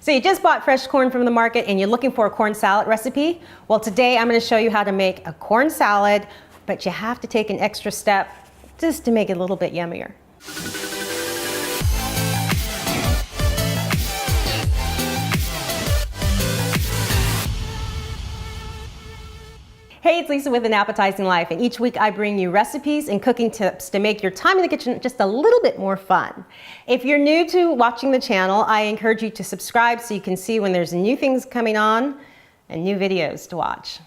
So you just bought fresh corn from the market and you're looking for a corn salad recipe? Well, today I'm going to show you how to make a corn salad, but you have to take an extra step just to make it a little bit yummier. Hey, it's Lisa with An Appetizing Life, and each week I bring you recipes and cooking tips to make your time in the kitchen just a little bit more fun. If you're new to watching the channel, I encourage you to subscribe so you can see when there's new things coming on and new videos to watch.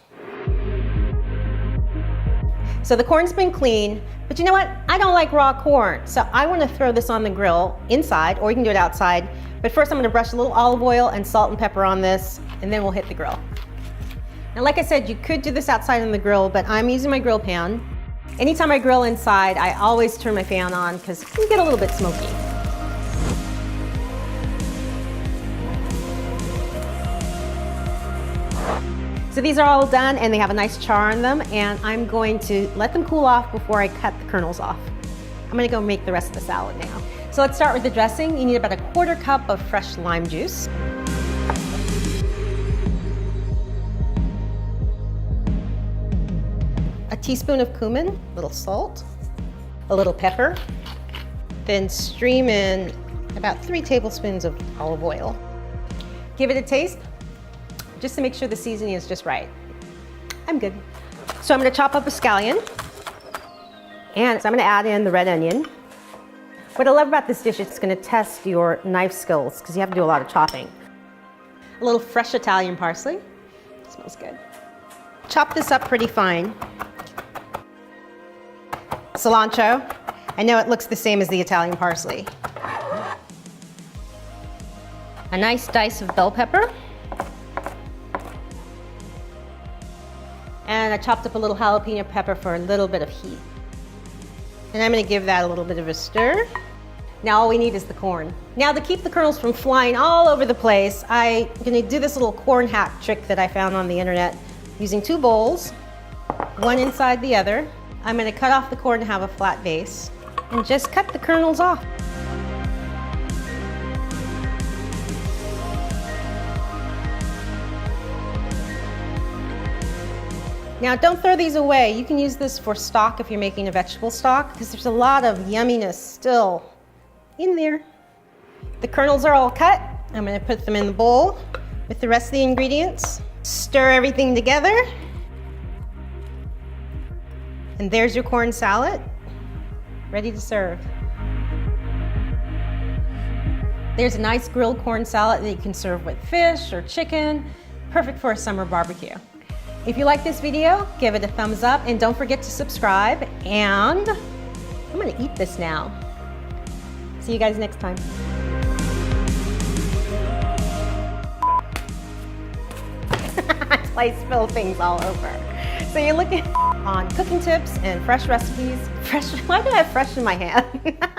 So the corn's been cleaned, but you know what? I don't like raw corn, so I want to throw this on the grill inside, or you can do it outside. But first I'm going to brush a little olive oil and salt and pepper on this, and then we'll hit the grill. Now, like I said, you could do this outside on the grill, but I'm using my grill pan. Anytime I grill inside, I always turn my fan on because it can get a little bit smoky. So these are all done and they have a nice char on them, and I'm going to let them cool off before I cut the kernels off. I'm going to go make the rest of the salad now. So let's start with the dressing. You need about 1/4 cup of fresh lime juice. A teaspoon of cumin, a little salt, a little pepper, then stream in about 3 tablespoons of olive oil. Give it a taste, just to make sure the seasoning is just right. I'm good. So I'm gonna chop up a scallion, and so I'm gonna add in the red onion. What I love about this dish is it's gonna test your knife skills because you have to do a lot of chopping. A little fresh Italian parsley, smells good. Chop this up pretty fine. Cilantro. I know it looks the same as the Italian parsley. A nice dice of bell pepper. And I chopped up a little jalapeno pepper for a little bit of heat. And I'm going to give that a little bit of a stir. Now all we need is the corn. Now to keep the kernels from flying all over the place, I'm going to do this little corn hack trick that I found on the internet using 2 bowls, one inside the other. I'm going to cut off the corn to have a flat base and just cut the kernels off. Now don't throw these away. You can use this for stock if you're making a vegetable stock because there's a lot of yumminess still in there. The kernels are all cut. I'm going to put them in the bowl with the rest of the ingredients. Stir everything together. And there's your corn salad, ready to serve. There's a nice grilled corn salad that you can serve with fish or chicken, perfect for a summer barbecue. If you like this video, give it a thumbs up and don't forget to subscribe. And I'm gonna eat this now. See you guys next time. I spill things all over. So you're looking on cooking tips and fresh recipes. Why do I have fresh in my hand?